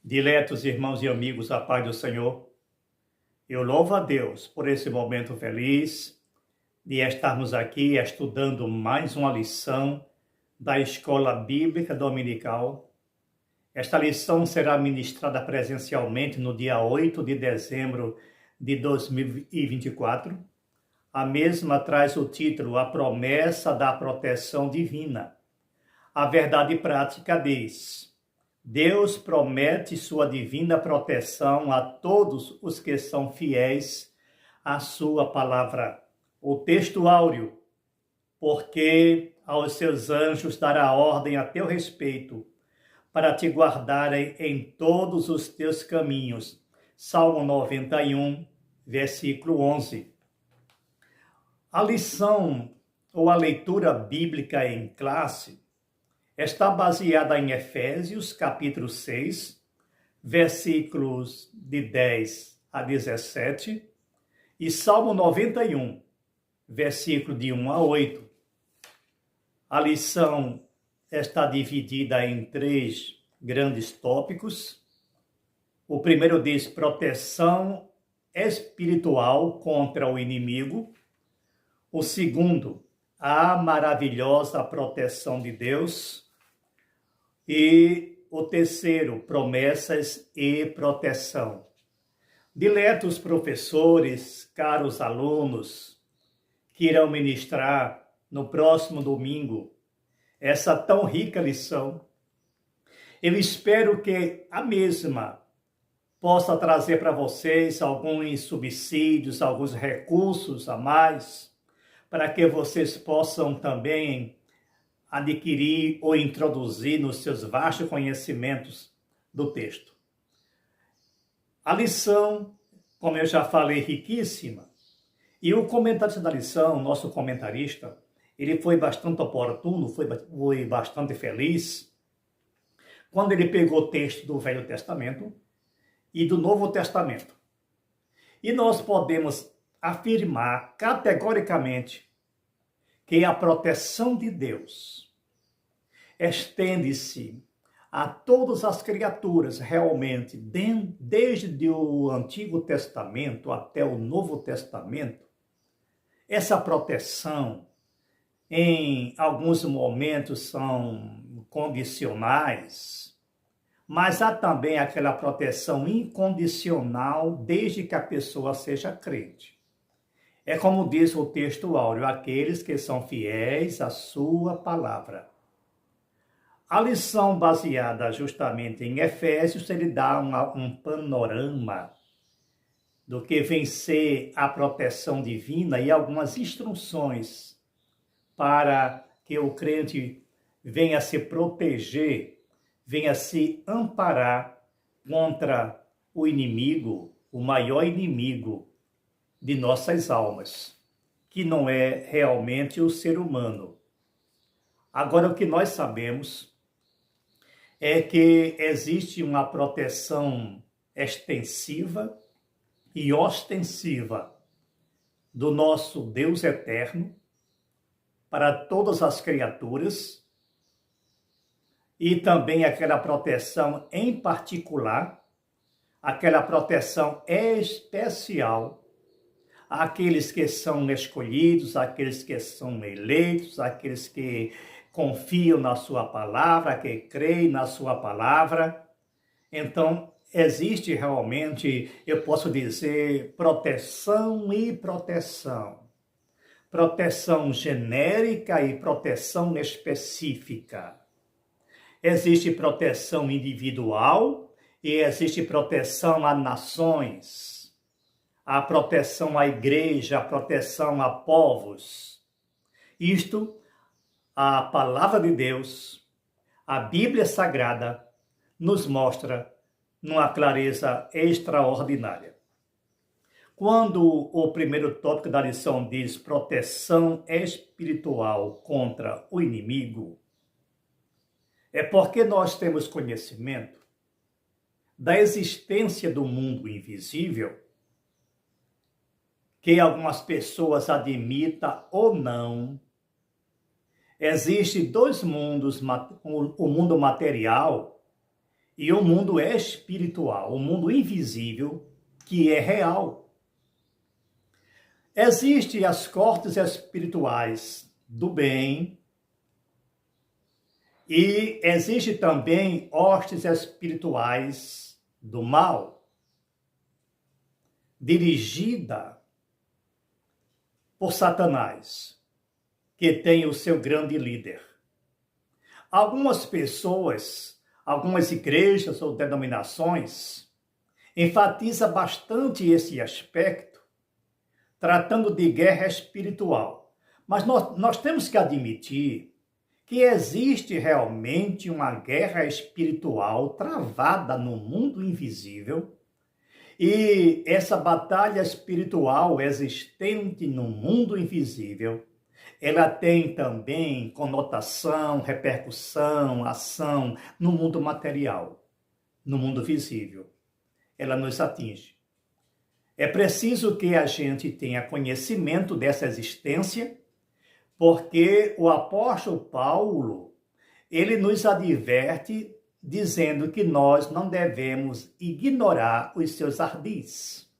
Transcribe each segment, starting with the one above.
Diletos irmãos e amigos, a paz do Senhor, eu louvo a Deus por esse momento feliz de estarmos aqui estudando mais uma lição da Escola Bíblica Dominical. Esta lição será ministrada presencialmente no dia 8 de dezembro de 2024. A mesma traz o título A Promessa da Proteção Divina. A verdade prática diz: Deus promete sua divina proteção a todos os que são fiéis à sua palavra. O texto áureo: porque aos seus anjos dará ordem a teu respeito, para te guardarem em todos os teus caminhos. Salmo 91, versículo 11. A lição ou a leitura bíblica em classe está baseada em Efésios, capítulo 6, versículos de 10 a 17, e Salmo 91, versículo de 1 a 8. A lição está dividida em 3 grandes tópicos. O primeiro diz proteção espiritual contra o inimigo. O segundo, a maravilhosa proteção de Deus. E o terceiro, promessas e proteção. Diletos professores, caros alunos, que irão ministrar no próximo domingo essa tão rica lição, eu espero que a mesma possa trazer para vocês alguns subsídios, alguns recursos a mais, para que vocês possam também adquirir ou introduzir nos seus vastos conhecimentos do texto. A lição, como eu já falei, riquíssima. E o comentarista da lição, nosso comentarista, ele foi bastante oportuno, foi bastante feliz, quando ele pegou o texto do Velho Testamento e do Novo Testamento. E nós podemos afirmar categoricamente que a proteção de Deus estende-se a todas as criaturas realmente, desde o Antigo Testamento até o Novo Testamento. Essa proteção, em alguns momentos, são condicionais, mas há também aquela proteção incondicional desde que a pessoa seja crente. É como diz o texto áureo, aqueles que são fiéis à sua palavra. A lição baseada justamente em Efésios, ele dá um panorama do que vem ser a proteção divina e algumas instruções para que o crente venha se proteger, venha se amparar contra o inimigo, o maior inimigo de nossas almas, que não é realmente o ser humano. Agora, o que nós sabemos é que existe uma proteção extensiva e ostensiva do nosso Deus eterno para todas as criaturas, e também aquela proteção em particular, aquela proteção especial àqueles que são escolhidos, àqueles que são eleitos, àqueles que confiam na sua palavra, que creem na sua palavra. Então, existe realmente, eu posso dizer, proteção e proteção. Proteção genérica e proteção específica. Existe proteção individual e existe proteção a nações. A proteção à igreja, a proteção a povos. Isto, a palavra de Deus, a Bíblia Sagrada, nos mostra numa clareza extraordinária. Quando o primeiro tópico da lição diz proteção espiritual contra o inimigo, é porque nós temos conhecimento da existência do mundo invisível, que algumas pessoas admitam ou não. Existem 2 mundos, o mundo material e o mundo espiritual, o mundo invisível, que é real. Existem as cortes espirituais do bem e existem também hostes espirituais do mal, dirigida por Satanás, que tem o seu grande líder. Algumas pessoas, algumas igrejas ou denominações enfatizam bastante esse aspecto, tratando de guerra espiritual. Mas nós temos que admitir que existe realmente uma guerra espiritual travada no mundo invisível, e essa batalha espiritual existente no mundo invisível, ela tem também conotação, repercussão, ação no mundo material, no mundo visível. Ela nos atinge. É preciso que a gente tenha conhecimento dessa existência, porque o apóstolo Paulo, ele nos adverte dizendo que nós não devemos ignorar os seus ardis.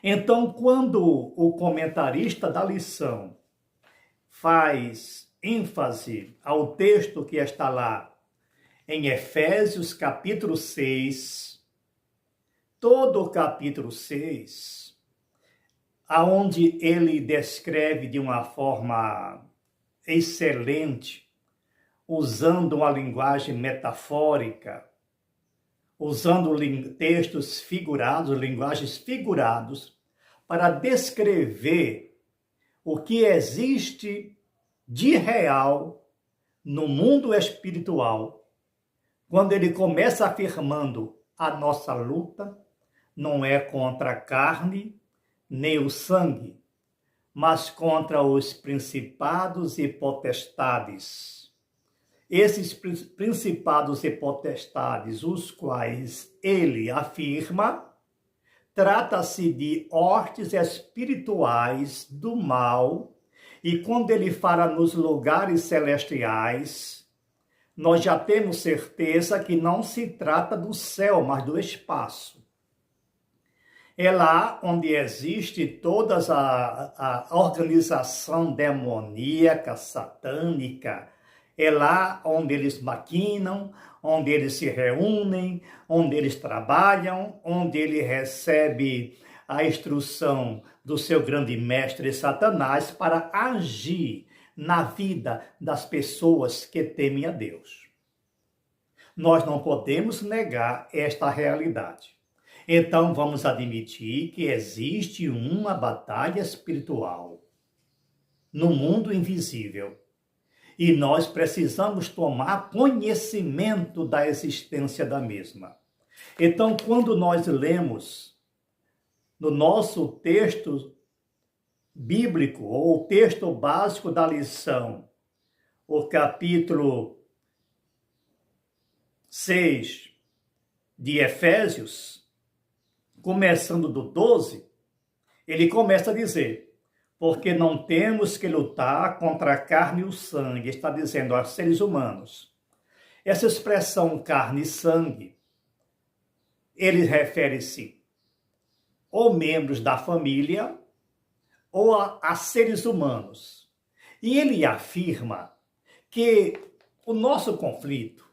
Então, quando o comentarista da lição faz ênfase ao texto que está lá em Efésios capítulo 6, todo o capítulo 6, aonde ele descreve de uma forma excelente, usando uma linguagem metafórica, usando textos figurados, linguagens figurados, para descrever o que existe de real no mundo espiritual, quando ele começa afirmando a nossa luta não é contra a carne nem o sangue, mas contra os principados e potestades. Esses principados e potestades, os quais ele afirma, trata-se de hostes espirituais do mal, e quando ele fala nos lugares celestiais, nós já temos certeza que não se trata do céu, mas do espaço. É lá onde existe toda a organização demoníaca, satânica. É lá onde eles maquinam, onde eles se reúnem, onde eles trabalham, onde ele recebe a instrução do seu grande mestre Satanás para agir na vida das pessoas que temem a Deus. Nós não podemos negar esta realidade. Então, vamos admitir que existe uma batalha espiritual no mundo invisível. E nós precisamos tomar conhecimento da existência da mesma. Então, quando nós lemos no nosso texto bíblico, ou o texto básico da lição, o capítulo 6 de Efésios, começando do 12, ele começa a dizer: porque não temos que lutar contra a carne e o sangue, está dizendo aos seres humanos. Essa expressão carne e sangue, ele refere-se ou membros da família ou a seres humanos. E ele afirma que o nosso conflito,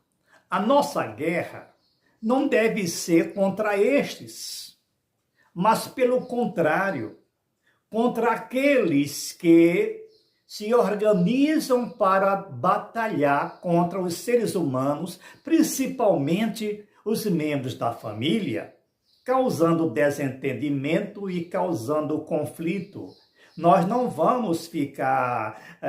a nossa guerra, não deve ser contra estes, mas pelo contrário, contra aqueles que se organizam para batalhar contra os seres humanos, principalmente os membros da família, causando desentendimento e causando conflito. Nós não vamos ficar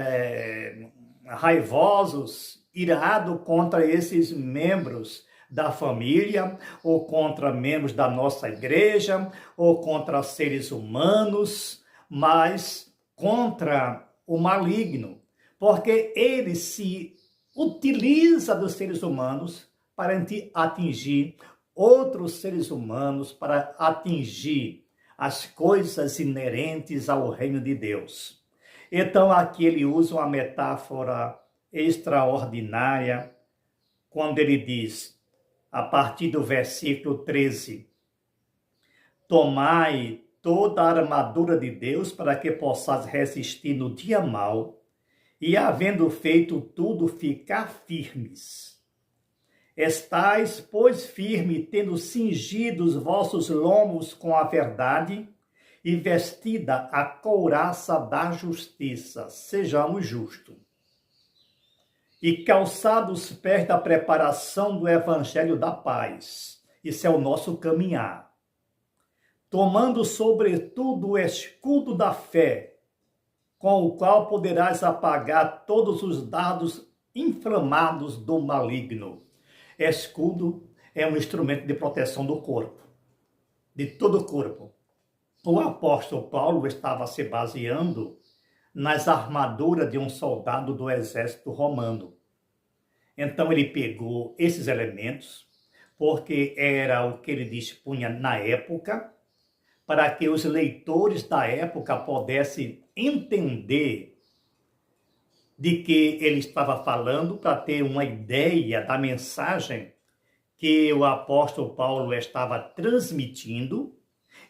raivosos, irados contra esses membros da família, ou contra membros da nossa igreja, ou contra seres humanos, mas contra o maligno, porque ele se utiliza dos seres humanos para atingir outros seres humanos, para atingir as coisas inerentes ao reino de Deus. Então aqui ele usa uma metáfora extraordinária quando ele diz: a partir do versículo 13. Tomai toda a armadura de Deus para que possais resistir no dia mau e, havendo feito tudo, ficar firmes. Estais, pois, firme, tendo cingido os vossos lombos com a verdade e vestida a couraça da justiça. Sejamos justos. E calçados os pés da preparação do evangelho da paz. Isso é o nosso caminhar. Tomando, sobretudo, o escudo da fé, com o qual poderás apagar todos os dardos inflamados do maligno. Escudo é um instrumento de proteção do corpo, de todo o corpo. O apóstolo Paulo estava se baseando nas armaduras de um soldado do exército romano. Então ele pegou esses elementos, porque era o que ele dispunha na época, para que os leitores da época pudessem entender de que ele estava falando, para ter uma ideia da mensagem que o apóstolo Paulo estava transmitindo.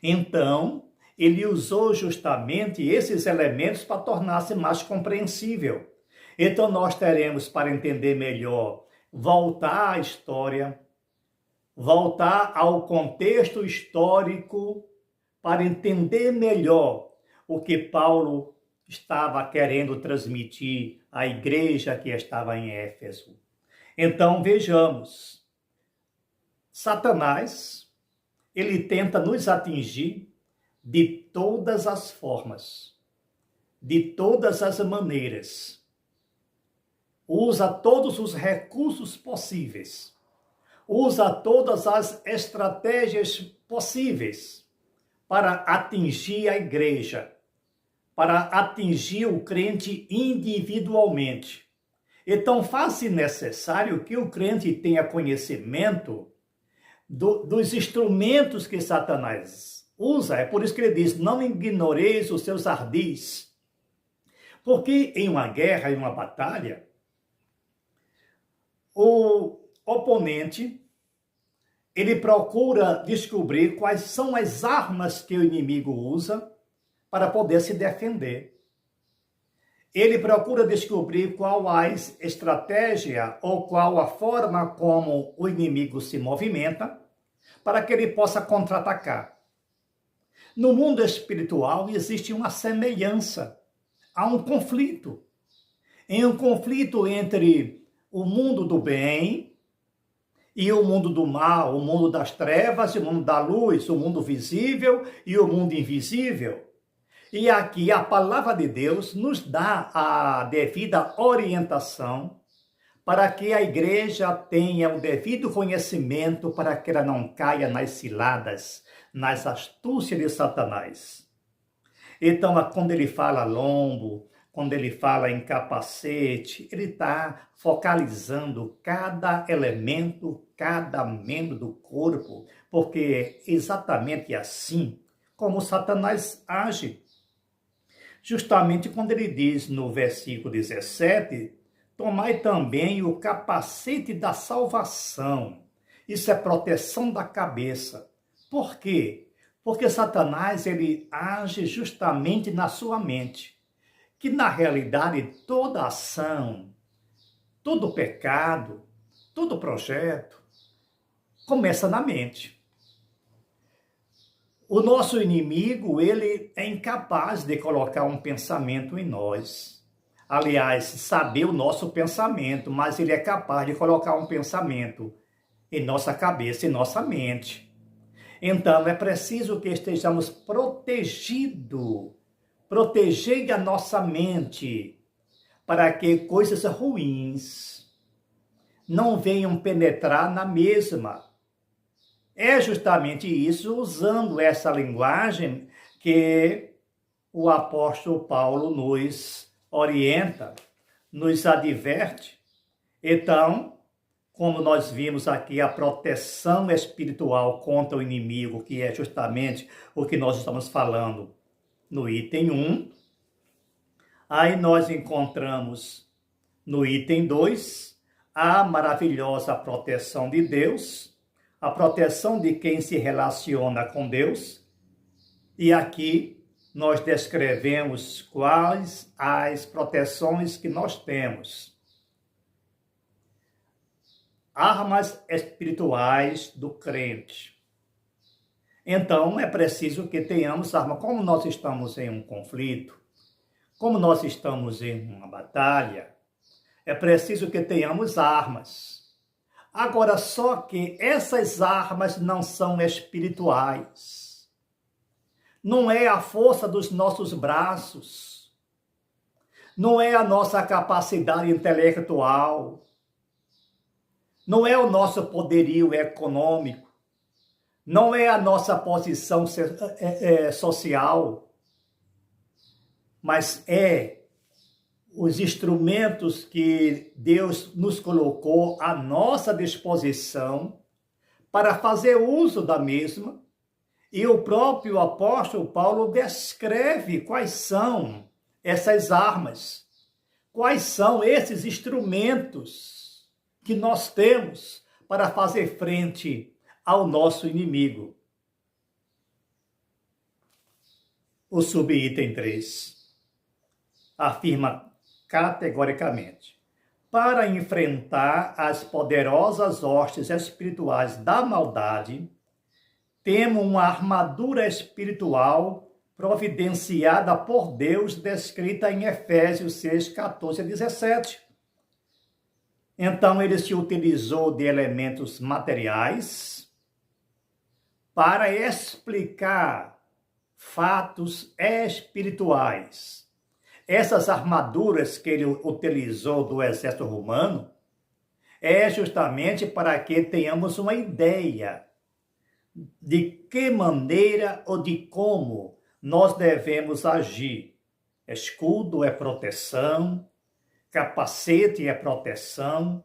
Então, ele usou justamente esses elementos para tornar-se mais compreensível. Então, nós teremos, para entender melhor, voltar à história, voltar ao contexto histórico, para entender melhor o que Paulo estava querendo transmitir à igreja que estava em Éfeso. Então, vejamos, Satanás, ele tenta nos atingir de todas as formas, de todas as maneiras. Usa todos os recursos possíveis, usa todas as estratégias possíveis para atingir a igreja, para atingir o crente individualmente. Então, faz-se necessário que o crente tenha conhecimento dos instrumentos que Satanás usa. É por isso que ele diz, não ignoreis os seus ardis. Porque em uma guerra, em uma batalha, o oponente, ele procura descobrir quais são as armas que o inimigo usa para poder se defender. Ele procura descobrir qual a estratégia ou qual a forma como o inimigo se movimenta para que ele possa contra-atacar. No mundo espiritual existe uma semelhança, há um conflito. Em um conflito entre o mundo do bem e o mundo do mal, o mundo das trevas e o mundo da luz, o mundo visível e o mundo invisível. E aqui a palavra de Deus nos dá a devida orientação para que a igreja tenha o devido conhecimento para que ela não caia nas ciladas, nas astúcias de Satanás. Então, quando ele fala lombo, quando ele fala em capacete, ele está focalizando cada elemento, cada membro do corpo, porque é exatamente assim como Satanás age. Justamente quando ele diz no versículo 17, tomai também o capacete da salvação. Isso é proteção da cabeça. Por quê? Porque Satanás ele age justamente na sua mente. Que na realidade toda ação, todo pecado, todo projeto começa na mente. O nosso inimigo, ele é incapaz de colocar um pensamento em nós. Aliás, saber o nosso pensamento, mas ele é capaz de colocar um pensamento em nossa cabeça, em nossa mente. Então, é preciso que estejamos protegendo a nossa mente para que coisas ruins não venham penetrar na mesma. É justamente isso, usando essa linguagem, que o apóstolo Paulo nos orienta, nos adverte. Então, como nós vimos aqui, a proteção espiritual contra o inimigo, que é justamente o que nós estamos falando no item 1. Aí nós encontramos no item 2 a maravilhosa proteção de Deus, a proteção de quem se relaciona com Deus. E aqui nós descrevemos quais as proteções que nós temos. Armas espirituais do crente. Então, é preciso que tenhamos arma. Como nós estamos em um conflito, como nós estamos em uma batalha, é preciso que tenhamos armas. Agora, só que essas armas não são espirituais. Não é a força dos nossos braços. Não é a nossa capacidade intelectual. Não é o nosso poderio econômico. Não é a nossa posição social. Mas é os instrumentos que Deus nos colocou à nossa disposição para fazer uso da mesma. E o próprio apóstolo Paulo descreve quais são essas armas, quais são esses instrumentos que nós temos para fazer frente ao nosso inimigo. O subitem 3 afirma categoricamente: para enfrentar as poderosas hostes espirituais da maldade, temos uma armadura espiritual providenciada por Deus, descrita em Efésios 6, 14 a 17. Então, ele se utilizou de elementos materiais para explicar fatos espirituais. Essas armaduras que ele utilizou do exército romano é justamente para que tenhamos uma ideia de que maneira ou de como nós devemos agir. Escudo é proteção, capacete é proteção,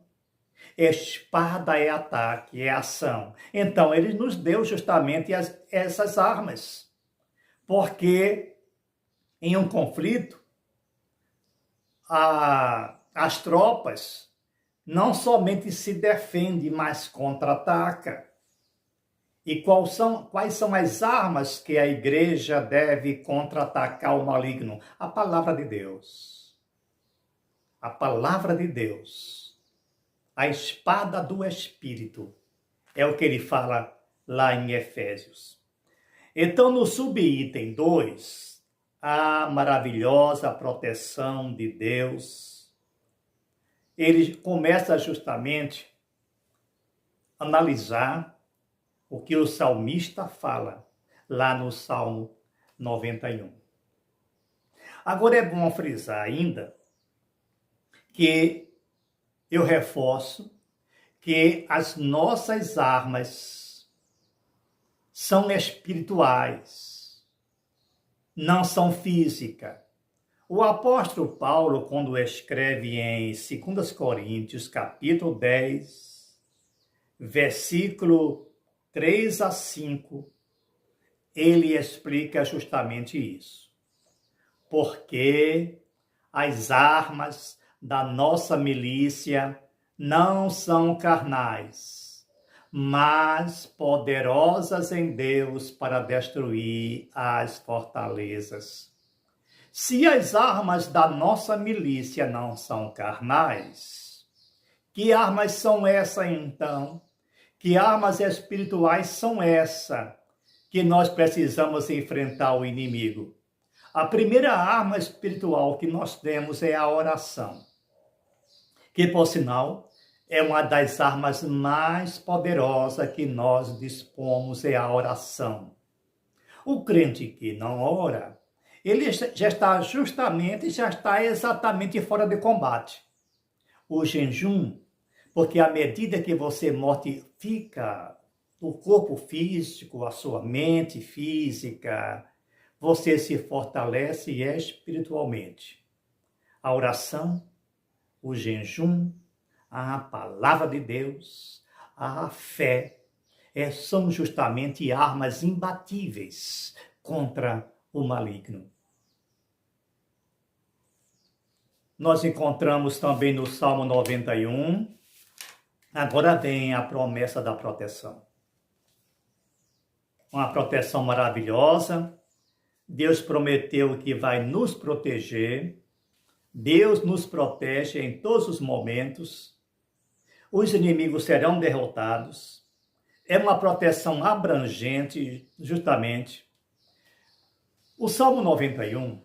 espada é ataque, é ação. Então, ele nos deu justamente essas armas, porque em um conflito, as tropas não somente se defendem, mas contra-atacam. E quais são as armas que a igreja deve contra-atacar o maligno? A palavra de Deus. A palavra de Deus. A espada do Espírito. É o que ele fala lá em Efésios. Então, no subitem 2, a maravilhosa proteção de Deus, ele começa justamente a analisar o que o salmista fala lá no Salmo 91. Agora é bom frisar ainda que eu reforço que as nossas armas são espirituais, não são físicas. O apóstolo Paulo, quando escreve em 2 Coríntios, capítulo 10, versículo 3 a 5, ele explica justamente isso. Porque as armas da nossa milícia não são carnais, mas poderosas em Deus para destruir as fortalezas. Se as armas da nossa milícia não são carnais, que armas são essas então? Que armas espirituais são essas que nós precisamos enfrentar o inimigo? A primeira arma espiritual que nós temos é a oração, que, por sinal, é uma das armas mais poderosas que nós dispomos, é a oração. O crente que não ora, ele já está exatamente fora de combate. O jejum, porque à medida que você mortifica o corpo físico, a sua mente física, você se fortalece espiritualmente. A oração, o jejum, a palavra de Deus, a fé, são justamente armas imbatíveis contra o maligno. Nós encontramos também no Salmo 91, Agora vem a promessa da proteção. Uma proteção maravilhosa. Deus prometeu que vai nos proteger. Deus nos protege em todos os momentos. Os inimigos serão derrotados. É uma proteção abrangente, justamente. O Salmo 91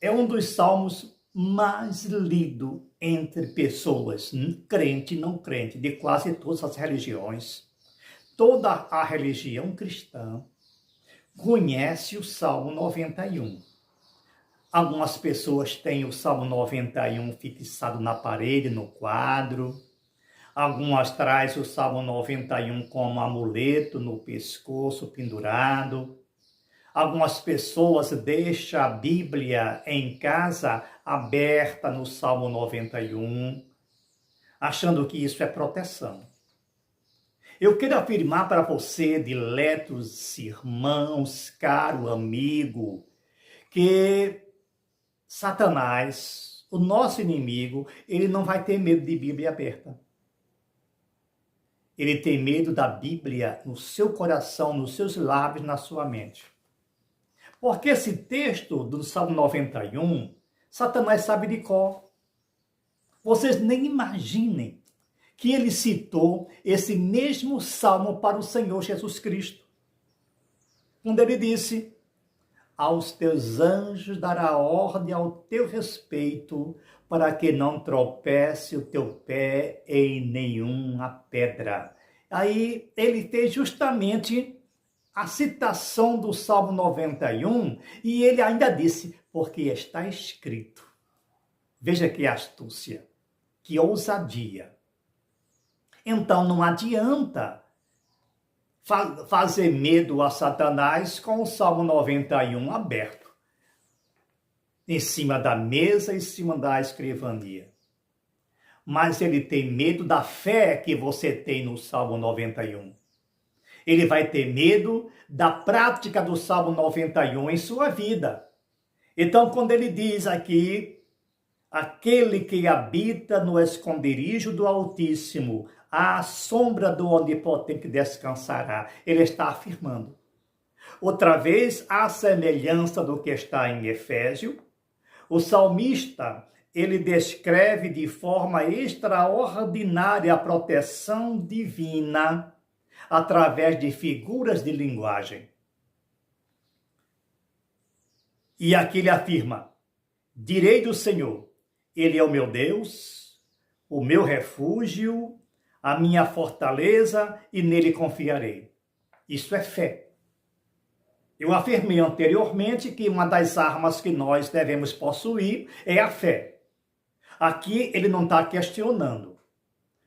é um dos salmos mais lidos entre pessoas, crente e não crente, de quase todas as religiões. Toda a religião cristã conhece o Salmo 91. Algumas pessoas têm o Salmo 91 fixado na parede, no quadro. Algumas trazem o Salmo 91 como amuleto no pescoço, pendurado. Algumas pessoas deixam a Bíblia em casa aberta no Salmo 91, achando que isso é proteção. Eu quero afirmar para você, diletos irmãos, caro amigo, que Satanás, o nosso inimigo, ele não vai ter medo de Bíblia aberta. Ele tem medo da Bíblia no seu coração, nos seus lábios, na sua mente. Porque esse texto do Salmo 91, Satanás sabe de cor. Vocês nem imaginem que ele citou esse mesmo salmo para o Senhor Jesus Cristo. Quando ele disse: aos teus anjos dará ordem ao teu respeito, para que não tropece o teu pé em nenhuma pedra. Aí ele fez justamente a citação do Salmo 91, e ele ainda disse, porque está escrito. Veja que astúcia, que ousadia. Então não adianta fazer medo a Satanás com o Salmo 91 aberto, em cima da mesa, em cima da escrivania. Mas ele tem medo da fé que você tem no Salmo 91. Ele vai ter medo da prática do Salmo 91 em sua vida. Então, quando ele diz aqui, aquele que habita no esconderijo do Altíssimo, à sombra do Onipotente descansará, ele está afirmando. Outra vez, à semelhança do que está em Efésio, o salmista, ele descreve de forma extraordinária a proteção divina através de figuras de linguagem. E aqui ele afirma: direi do Senhor, ele é o meu Deus, o meu refúgio, a minha fortaleza, e nele confiarei. Isso é fé. Eu afirmei anteriormente que uma das armas que nós devemos possuir é a fé. Aqui ele não está questionando.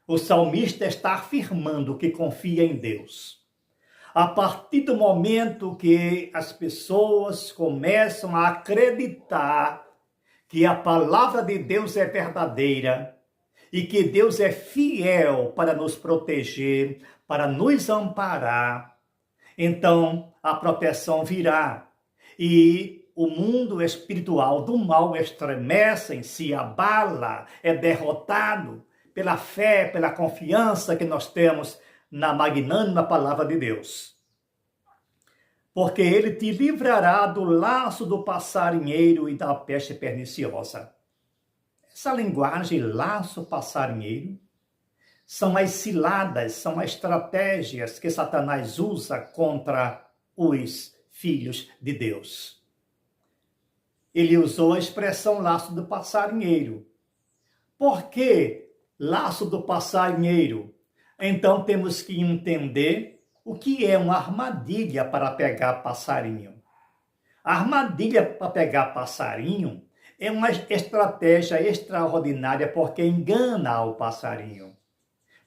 O salmista está afirmando que confia em Deus. A partir do momento que as pessoas começam a acreditar que a palavra de Deus é verdadeira e que Deus é fiel para nos proteger, para nos amparar, então a proteção virá e o mundo espiritual do mal estremece, se abala, é derrotado pela fé, pela confiança que nós temos na magnânima palavra de Deus. Porque ele te livrará do laço do passarinheiro e da peste perniciosa. Essa linguagem, laço, passarinheiro, são as ciladas, são as estratégias que Satanás usa contra os filhos de Deus. Ele usou a expressão laço do passarinheiro. Por que laço do passarinheiro? Então temos que entender o que é uma armadilha para pegar passarinho. A armadilha para pegar passarinho é uma estratégia extraordinária porque engana o passarinho.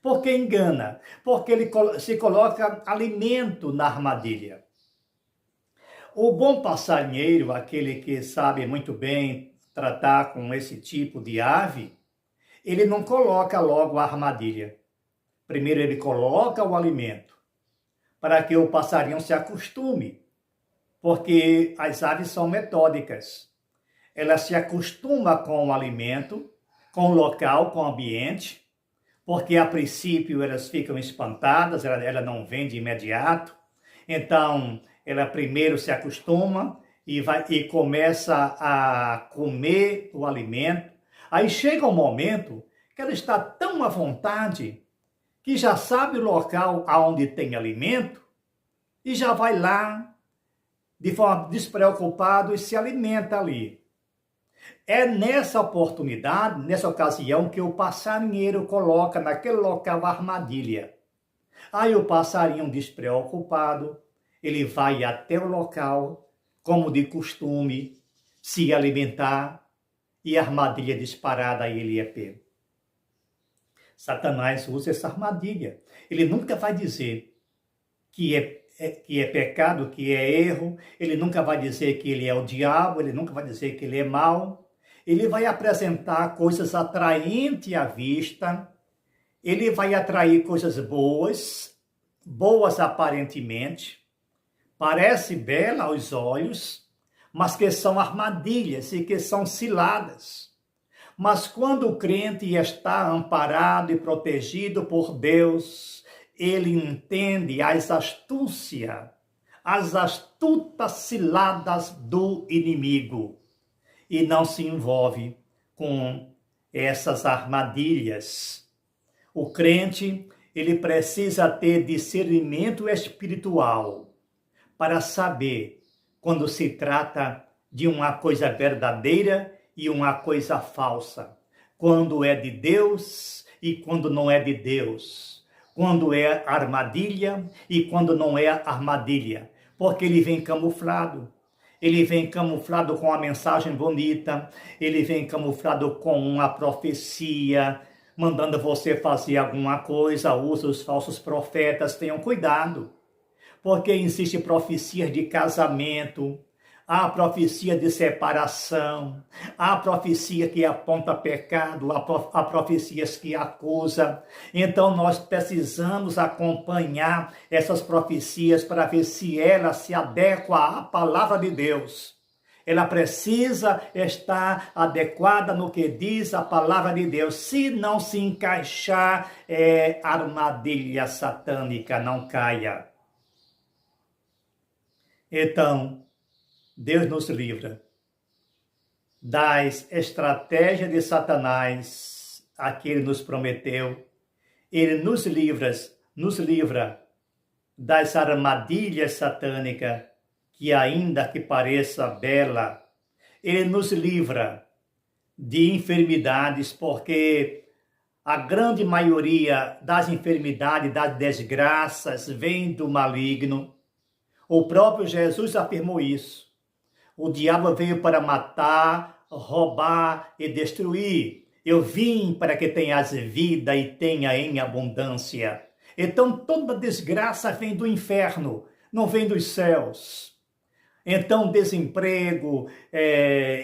Por que engana? Porque ele se coloca alimento na armadilha. O bom passarinheiro, aquele que sabe muito bem tratar com esse tipo de ave, ele não coloca logo a armadilha. Primeiro ele coloca o alimento, para que o passarinho se acostume, porque as aves são metódicas. Ela se acostuma com o alimento, com o local, com o ambiente, porque a princípio elas ficam espantadas, ela não vem de imediato, então ela primeiro se acostuma e começa a comer o alimento, aí chega um momento que ela está tão à vontade que já sabe o local aonde tem alimento e já vai lá de forma despreocupada e se alimenta ali. É nessa oportunidade, nessa ocasião, que o passarinheiro coloca naquele local a armadilha. Aí o passarinho despreocupado, ele vai até o local, como de costume, se alimentar e a armadilha disparada aí ele é pego. Satanás usa essa armadilha. Ele nunca vai dizer que é pecado, que é erro, ele nunca vai dizer que ele é o diabo, ele nunca vai dizer que ele é mau. Ele vai apresentar coisas atraentes à vista, ele vai atrair coisas boas, boas aparentemente, parece bela aos olhos, mas que são armadilhas e que são ciladas. Mas quando o crente está amparado e protegido por Deus, ele entende as astutas ciladas do inimigo e não se envolve com essas armadilhas. O crente, ele precisa ter discernimento espiritual para saber quando se trata de uma coisa verdadeira e uma coisa falsa, quando é de Deus e quando não é de Deus, quando é armadilha e quando não é armadilha, porque ele vem camuflado com uma mensagem bonita, ele vem camuflado com uma profecia, mandando você fazer alguma coisa, usa os falsos profetas, tenham cuidado, porque existem profecias de casamento, há profecia de separação, há profecia que aponta pecado, há profecias que acusam. Então nós precisamos acompanhar essas profecias para ver se ela se adequa à palavra de Deus. Ela precisa estar adequada no que diz a palavra de Deus. Se não se encaixar, é armadilha satânica, não caia. Então, Deus nos livra das estratégias de Satanás a que ele nos prometeu. Ele nos livra das armadilhas satânicas, que ainda que pareça bela, ele nos livra de enfermidades, porque a grande maioria das enfermidades, das desgraças, vem do maligno. O próprio Jesus afirmou isso. O diabo veio para matar, roubar e destruir. Eu vim para que tenhas vida e tenha em abundância. Então toda desgraça vem do inferno, não vem dos céus. Então desemprego,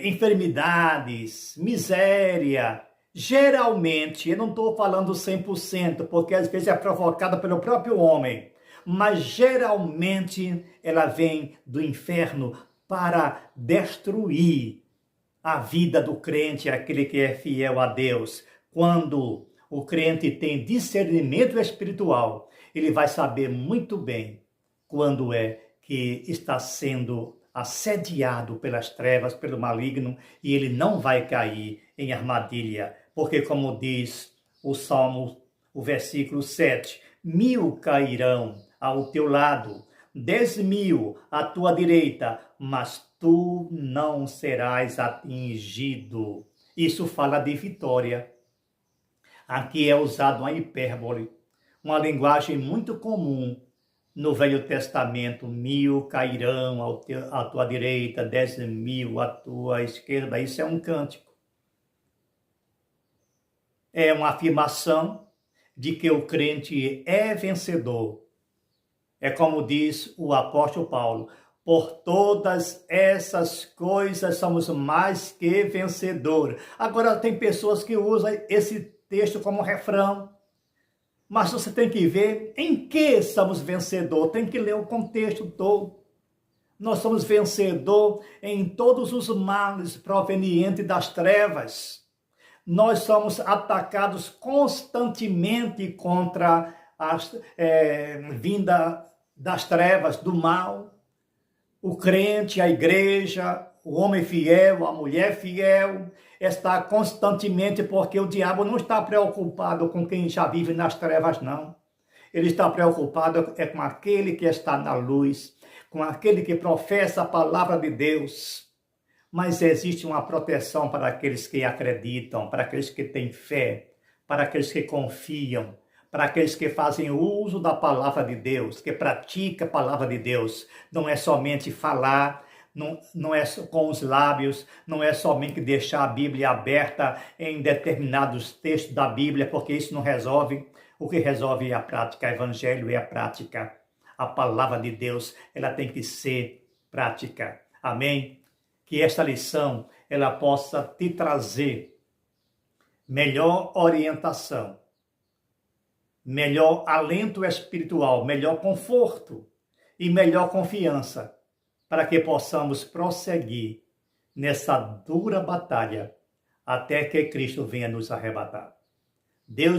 enfermidades, miséria, geralmente, eu não estou falando 100%, porque às vezes é provocada pelo próprio homem, mas geralmente ela vem do inferno para destruir a vida do crente, aquele que é fiel a Deus. Quando o crente tem discernimento espiritual, ele vai saber muito bem quando é que está sendo assediado pelas trevas, pelo maligno, e ele não vai cair em armadilha, porque como diz o Salmo, o versículo 7, 1000 cairão ao teu lado, 10.000 à tua direita, mas tu não serás atingido. Isso fala de vitória. Aqui é usado uma hipérbole, uma linguagem muito comum no Velho Testamento. 1000 cairão à tua direita, 10.000 à tua esquerda. Isso é um cântico. É uma afirmação de que o crente é vencedor. É como diz o apóstolo Paulo: por todas essas coisas somos mais que vencedores. Agora tem pessoas que usam esse texto como refrão, mas você tem que ver em que somos vencedor, tem que ler o contexto todo. Nós somos vencedor em todos os males provenientes das trevas. nós somos atacados constantemente contra a vinda das trevas, do mal. O crente, a igreja, o homem fiel, a mulher fiel, está constantemente, porque o diabo não está preocupado com quem já vive nas trevas, não. Ele está preocupado com aquele que está na luz, com aquele que professa a palavra de Deus. Mas existe uma proteção para aqueles que acreditam, para aqueles que têm fé, para aqueles que confiam, para aqueles que fazem uso da palavra de Deus, que praticam a palavra de Deus. Não é somente falar, não é com os lábios, não é somente deixar a Bíblia aberta em determinados textos da Bíblia, porque isso não resolve. O que resolve é a prática, o evangelho é a prática. A palavra de Deus, ela tem que ser prática. Amém? Que esta lição, ela possa te trazer melhor orientação, melhor alento espiritual, melhor conforto e melhor confiança, para que possamos prosseguir nessa dura batalha até que Cristo venha nos arrebatar. Deus